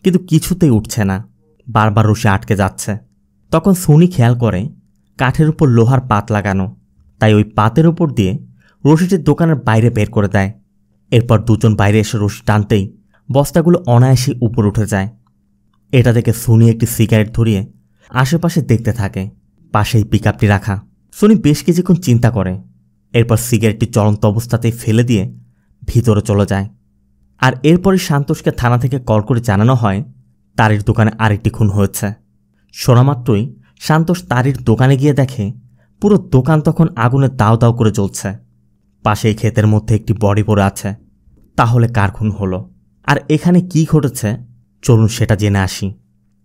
কিন্তু কিছুতেই উঠছে না, বারবার রশি আটকে যাচ্ছে। তখন সুনি খেয়াল করে কাঠের উপর লোহার পাত লাগানো, তাই ওই পাতের উপর দিয়ে রশিটির দোকানের বাইরে বের করে দেয়। এরপর দুজন বাইরে এসে রশি টানতেই বস্তাগুলো অনায়াসে উপর উঠে যায়। এটা দেখে সুনি একটি সিগারেট ধরিয়ে আশেপাশে দেখতে থাকে। পাশেই পিকআপটি রাখা। সুনি বেশ কিছুক্ষণ চিন্তা করে, এরপর সিগারেটটি চলন্ত অবস্থাতেই ফেলে দিয়ে ভিতরে চলে যায়। আর এরপরই সান্তোষকে থানা থেকে কল করে জানানো হয় তারির দোকানে আরেকটি খুন হয়েছে। শোনামাত্রই সান্তোষ তারির দোকানে গিয়ে দেখে পুরো দোকান তখন আগুনে দাও দাও করে জ্বলছে। পাশেই ক্ষেতের মধ্যে একটি বডি পড়ে আছে। তাহলে কার খুন হলো, আর এখানে কি ঘটেছে, চলুন সেটা জেনে আসি।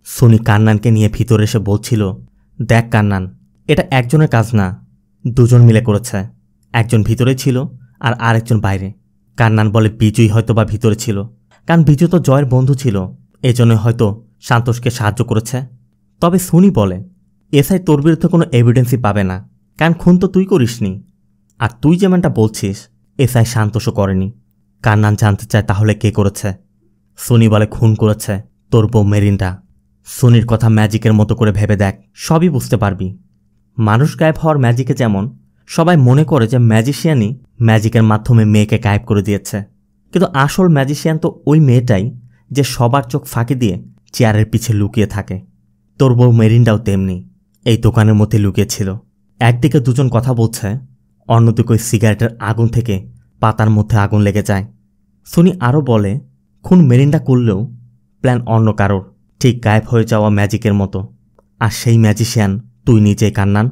সুনি কান্নানকে নিয়ে ভিতরে এসে বলছিল, দেখ কান্নান, এটা একজনের কাজ না, দুজন মিলে করেছে। একজন ভিতরে ছিল আর আরেকজন বাইরে। কান্নান বলে বিজুই হয়তো বা ভিতরে ছিল, কারণ বিজু তো জয়ের বন্ধু ছিল, এজন্য হয়তো সান্তোষকে সাহায্য করেছে। তবে সুনি বলে, এসআই তোর বিরুদ্ধে কোনো এভিডেন্সই পাবে না, কারণ খুন তো তুই করিসনি। আর তুই যেমনটা বলছিস এসআই সান্তোষও করেনি। কান্নান জানতে চায় তাহলে কে করেছে। সুনি বলে খুন করেছে তোর বউ মেরিন্ডা। সুনির কথা ম্যাজিকের মতো করে ভেবে দেখ, সবই বুঝতে পারবি। মানুষ গায়েব হওয়ার ম্যাজিকে যেমন সবাই মনে করে যে ম্যাজিশিয়ানই ম্যাজিকের মাধ্যমে মেয়েকে গায়েব করে দিয়েছে, কিন্তু আসল ম্যাজিশিয়ান তো ওই মেয়েটাই যে সবার চোখ ফাঁকি দিয়ে চেয়ারের পিছে লুকিয়ে থাকে। তোর বউ মেরিন্ডাও তেমনি এই দোকানের মধ্যে লুকিয়েছিল। একদিকে দুজন কথা বলছে, অন্যদিকে ওই সিগারেটের আগুন থেকে পাতার মধ্যে আগুন লেগে যায়। সুনি আরও বলে, খুন মেরিন্ডা করলেও প্ল্যান অন্য কারোর, ঠিক গায়েব হয়ে যাওয়া ম্যাজিকের মতো। আর সেই ম্যাজিশিয়ান তুই নিজেই কান্নান।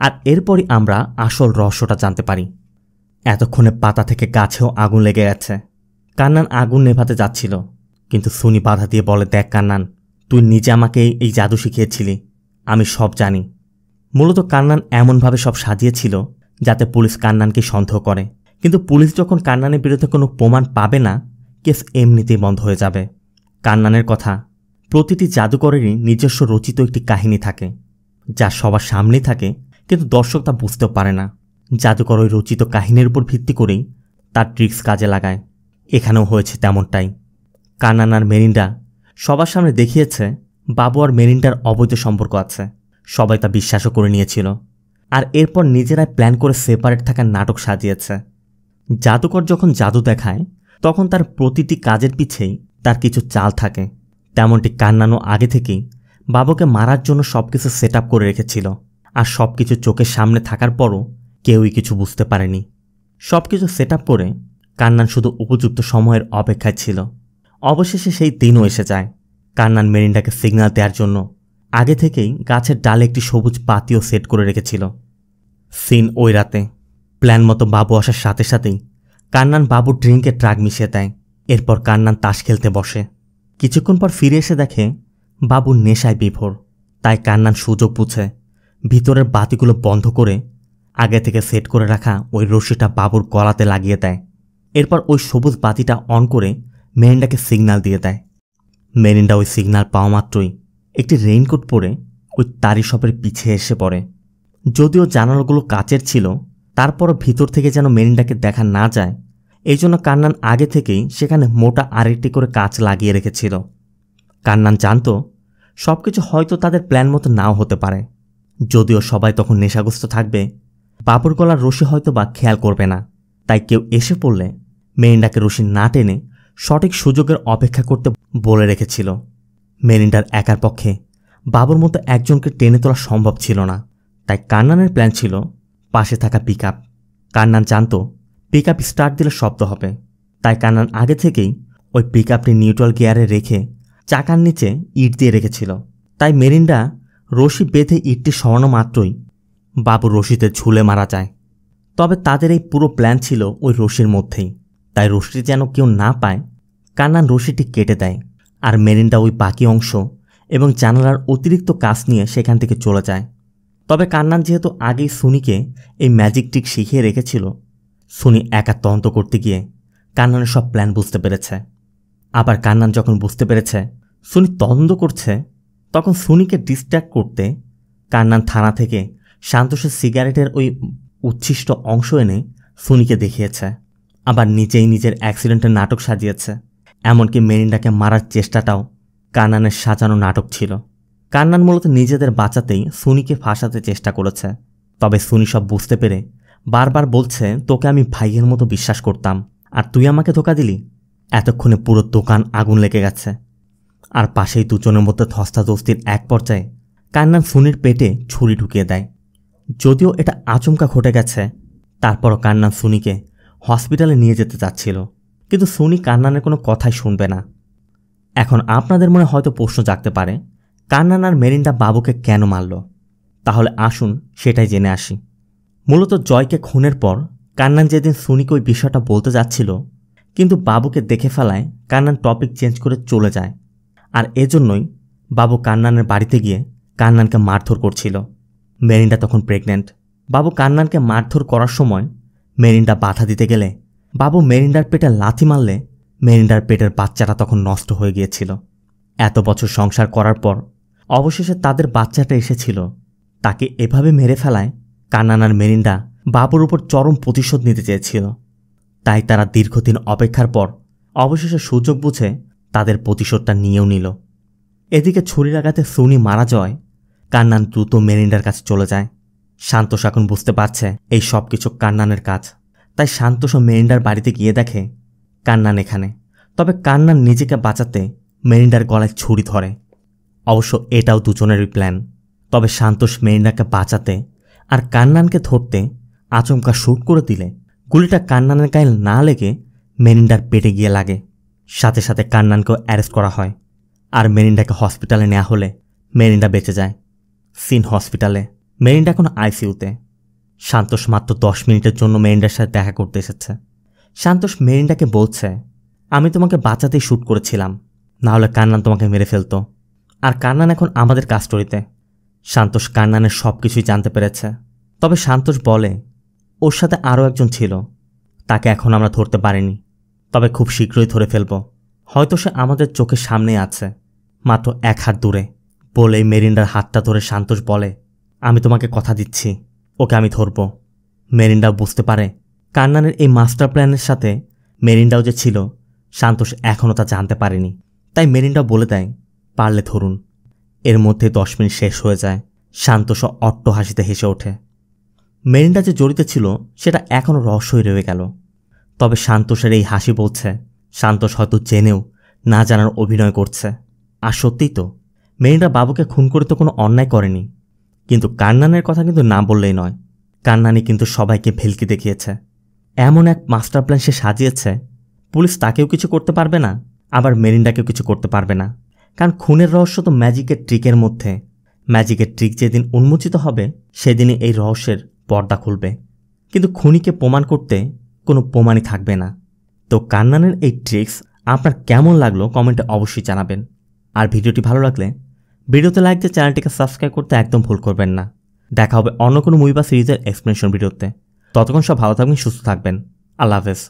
আর এরপরই আমরা আসল রহস্যটা জানতে পারি। এতক্ষণে পাতা থেকে গাছেও আগুন লেগে গেছে। কান্নান আগুন নেভাতে যাচ্ছিল, কিন্তু সুনি বাধা দিয়ে বলে, দেখ কান্নান, তুই নিজে আমাকে এই জাদু শিখিয়েছিলি, আমি সব জানি। মূলত কান্নান এমনভাবে সব সাজিয়েছিল যাতে পুলিশ কান্নানকে সন্দেহ করে, কিন্তু পুলিশ যখন কান্নানের বিরুদ্ধে কোনো প্রমাণ পাবে না, কেস এমনিতেই বন্ধ হয়ে যাবে। কান্নানের কথা, প্রতিটি জাদুকরেরই নিজস্ব রচিত একটি কাহিনী থাকে, যা সবার সামনেই থাকে, কিন্তু দর্শক তা বুঝতেও পারে না। জাদুকর ওই রচিত কাহিনীর উপর ভিত্তি করেই তার ট্রিক্স কাজে লাগায়। এখানেও হয়েছে তেমনটাই। কান্নান আর মেরিন্ডা সবার সামনে দেখিয়েছে বাবু আর মেরিন্ডার অবৈধ সম্পর্ক আছে। সবাই তা বিশ্বাসও করে নিয়েছিল, আর এরপর নিজেরাই প্ল্যান করে সেপারেট থাকার নাটক সাজিয়েছে। জাদুকর যখন জাদু দেখায় তখন তার প্রতিটি কাজের পিছেই তার কিছু চাল থাকে। তেমনটি কান্নানও আগে থেকেই বাবুকে মারার জন্য সবকিছু সেট আপ করে রেখেছিল, আর সবকিছু চোখের সামনে থাকার পরও কেউই কিছু বুঝতে পারেনি। সবকিছু সেট আপ করে কান্নান শুধু উপযুক্ত সময়ের অপেক্ষায় ছিল। অবশেষে সেই দিনও এসে যায়। কান্নান মেরিন্ডাকে সিগন্যাল দেওয়ার জন্য আগে থেকেই গাছের ডালে একটি সবুজ পাতিও সেট করে রেখেছিল। সিন ওই রাতে। প্ল্যান মতো বাবু আসার সাথে সাথেই কান্নান বাবুর ড্রিঙ্কে ট্রাক মিশিয়ে দেয়। এরপর কান্নান তাস খেলতে বসে। কিছুক্ষণ পর ফিরে এসে দেখে বাবুর নেশায় বিভোর, তাই কান্নান সুযোগ বুঝে ভিতরের বাতিগুলো বন্ধ করে আগে থেকে সেট করে রাখা ওই রশিটা বাবুর গলাতে লাগিয়ে দেয়। এরপর ওই সবুজ বাতিটা অন করে মেরিন্ডাকে সিগন্যাল দিয়ে দেয়। মেরিন্ডা ওই সিগন্যাল পাওয়া মাত্রই একটি রেইনকোট পরে ওই তারি শপের পিছে এসে পড়ে। যদিও জানালাগুলো কাচের ছিল, তারপরও ভিতর থেকে যেন মেরিন্ডাকে দেখা না যায় এই জন্য কান্নান আগে থেকেই সেখানে মোটা আরেকটি করে কাঁচ লাগিয়ে রেখেছিল। কান্নান জানত সবকিছু হয়তো তাদের প্ল্যান মতো নাও হতে পারে। যদিও সবাই তখন নেশাগ্রস্ত থাকবে, বাবুর গলার রশি হয়তো বা খেয়াল করবে না, তাই কেউ এসে পড়লে মেরিন্ডাকে রশি না টেনে সঠিক সুযোগের অপেক্ষা করতে বলে রেখেছিল। মেরিন্ডার একার পক্ষে বাবুর মতো একজনকে টেনে তোলা সম্ভব ছিল না, তাই কান্নানের প্ল্যান ছিল পাশে থাকা পিকআপ। কান্নান জানত পিকআপ স্টার্ট দিলে শব্দ হবে, তাই কান্নান আগে থেকেই ওই পিকআপটি নিউট্রাল গিয়ারে রেখে চাকার নিচে ইট দিয়ে রেখেছিল। তাই মেরিন্ডা রশি বেঁধে ইটটি সরানো মাত্রই বাবু রশিতে ঝুলে মারা যায়। তবে তাদের এই পুরো প্ল্যান ছিল ওই রশির মধ্যেই, তাই রশিটি যেন কেউ না পায় কান্নান রশিটি কেটে দেয়। আর মেরিন্ডা ওই বাকি অংশ এবং জানালার অতিরিক্ত কাজ নিয়ে সেখান থেকে চলে যায়। তবে কান্নান যেহেতু আগেই সুনিকে এই ম্যাজিক ট্রিক শিখিয়ে রেখেছিল, সুনি একা তদন্ত করতে গিয়ে কান্নানের সব প্ল্যান বুঝতে পেরেছে। আবার কান্নান যখন বুঝতে পেরেছে সুনি তদন্ত করছে, তখন সুনিকে ডিস্ট্র্যাক্ট করতে কান্নান থানা থেকে সান্তোষের সিগারেটের ওই উচ্ছিষ্ট অংশ এনে সুনিকে দেখিয়েছে। আবার নিজেই নিজের অ্যাক্সিডেন্টের নাটক সাজিয়েছে। এমনকি মেরিন্ডাকে মারার চেষ্টাটাও কান্নানের সাজানো নাটক ছিল। কান্নান মূলত নিজেদের বাঁচাতেই সুনিকে ফাঁসাতে চেষ্টা করেছে। তবে সুনি সব বুঝতে পেরে বারবার বলছে, তোকে আমি ভাইয়ের মতো বিশ্বাস করতাম, আর তুই আমাকে ধোঁকা দিলি। এতক্ষণে পুরো দোকান আগুন লেগে গেছে। আর পাশেই দুজনের মধ্যে ধস্তাধস্তির এক পর্যায়ে কান্নান সুনির পেটে ছুরি ঢুকিয়ে দেয়। যদিও এটা আচমকা ঘটে গেছে, তারপরও কান্নান সুনিকে হসপিটালে নিয়ে যেতে চাচ্ছিল, কিন্তু সুনি কান্নানের কোনো কথাই শুনবে না। এখন আপনাদের মনে হয়তো প্রশ্ন জাগতে পারে, কান্নান আর মেরিন্ডা বাবুকে কেন মারল? তাহলে আসুন সেটাই জেনে আসি। মূলত জয়কে খুনের পর কান্নান যেদিন সুনিকে ওই বিষয়টা বলতে যাচ্ছিল, কিন্তু বাবুকে দেখে ফেলায় কান্নান টপিক চেঞ্জ করে চলে যায়। আর এজন্যই বাবু কান্নানের বাড়িতে গিয়ে কান্নানকে মারধর করছিল। মেরিন্ডা তখন প্রেগন্যান্ট। বাবু কান্নানকে মারধর করার সময় মেরিন্ডা বাধা দিতে গেলে বাবু মেরিন্ডার পেটে লাথি মারলে মেরিন্ডার পেটের বাচ্চাটা তখন নষ্ট হয়ে গিয়েছিল। এত বছর সংসার করার পর অবশেষে তাদের বাচ্চাটা এসেছিল। তাকে এভাবে মেরে ফেলায় কান্নান আর মেরিন্ডা বাবুর উপর চরম প্রতিশোধ নিতে চেয়েছিল। তাই তারা দীর্ঘদিন অপেক্ষার পর অবশেষে সুযোগ বুঝে তাদের প্রতিশোধটা নিয়েও নিল। এদিকে ছুরির আঘাতে সুনি মারা যাওয়ায় কান্নান দ্রুত মেরিন্ডার কাছে চলে যায়। সান্তোষ এখন বুঝতে পারছে এই সব কিছু কান্নানের কাজ, তাই সান্তোষ ও মেরিন্ডার বাড়িতে গিয়ে দেখে কান্নান এখানে। তবে কান্নান নিজেকে বাঁচাতে মেরিন্ডার গলায় ছুরি ধরে। অবশ্য এটাও দুজনেরই প্ল্যান। তবে সান্তোষ মেরিন্ডাকে বাঁচাতে আর কান্নানকে ধরতে আচমকা শ্যুট করে দিলে গুলিটা কান্নানের গায়ে না লেগে মেরিন্ডার পেটে গিয়ে লাগে। সাথে সাথে কান্নানকেও অ্যারেস্ট করা হয়। আর মেরিন্ডাকে হসপিটালে নেওয়া হলে মেরিন্ডা বেঁচে যায়। সিন হসপিটালে, মেরিন্ডা এখন আইসিইউতে। সান্তোষ মাত্র 10 মিনিটের জন্য মেরিন্ডার সাথে দেখা করতে এসেছে। সান্তোষ মেরিন্ডাকে বলছে, আমি তোমাকে বাঁচাতেই শ্যুট করেছিলাম, নাহলে কান্নান তোমাকে মেরে ফেলতো। আর কান্নান এখন আমাদের কাস্টডিতে। সান্তোষ কান্নানের সব কিছুই জানতে পেরেছে। তবে সান্তোষ বলে ওর সাথে আরও একজন ছিল, তাকে এখন আমরা ধরতে পারিনি, তবে খুব শীঘ্রই ধরে ফেলব। হয়তো সে আমাদের চোখের সামনেই আছে, মাত্র 1 হাত দূরে। বলেই মেরিন্ডার হাতটা ধরে সান্তোষ বলে, আমি তোমাকে কথা দিচ্ছি, ওকে আমি ধরব। মেরিন্ডাও বুঝতে পারে কান্নানের এই মাস্টার প্ল্যানের সাথে মেরিন্ডাও যে ছিল সান্তোষ এখনও তা জানতে পারেনি। তাই মেরিন্ডাও বলে দেয়, পারলে ধরুন। এর মধ্যে 10 মিনিট শেষ হয়ে যায়। সান্তোষও অট্ট হাসিতে হেসে ওঠে। মেরিন্ডা যে জড়িত ছিল সেটা এখনও রহস্যই রয়ে গেল। তবে সান্তোষের এই হাসি বলছে সান্তোষ হয়তো জেনেও না জানার অভিনয় করছে। আর সত্যিই তো, মেরিন্ডা বাবুকে খুন করে তো কোনো অন্যায় করেনি। কিন্তু কান্নানের কথা কিন্তু না বললেই নয়। কান্নানি কিন্তু সবাইকে ভেলকি দেখিয়েছে। এমন এক মাস্টার প্ল্যান সে সাজিয়েছে, পুলিশ তাকেও কিছু করতে পারবে না, আবার মেরিন্ডাকেও কিছু করতে পারবে না। কারণ খুনের রহস্য তো ম্যাজিকের ট্রিকের মধ্যে। ম্যাজিকের ট্রিক যেদিন উন্মোচিত হবে সেদিনই এই রহস্যের পর্দা খুলবে। কিন্তু খুনিকে প্রমাণ করতে কোনো প্রমাণই থাকবে না। তো কান্নানের এই ট্রিক্স আপনার কেমন লাগলো কমেন্টে অবশ্যই জানাবেন। আর ভিডিওটি ভালো লাগলে ভিডিওতে লাইক দিয়ে চ্যানেলটিকে সাবস্ক্রাইব করতে একদম ভুল করবেন না। দেখা হবে অন্য কোনো মুভি বা সিরিজের এক্সপ্লেনেশন ভিডিওতে। ততক্ষণ সব ভালো থাকবেন, সুস্থ থাকবেন। আল্লাহ হাফেজ।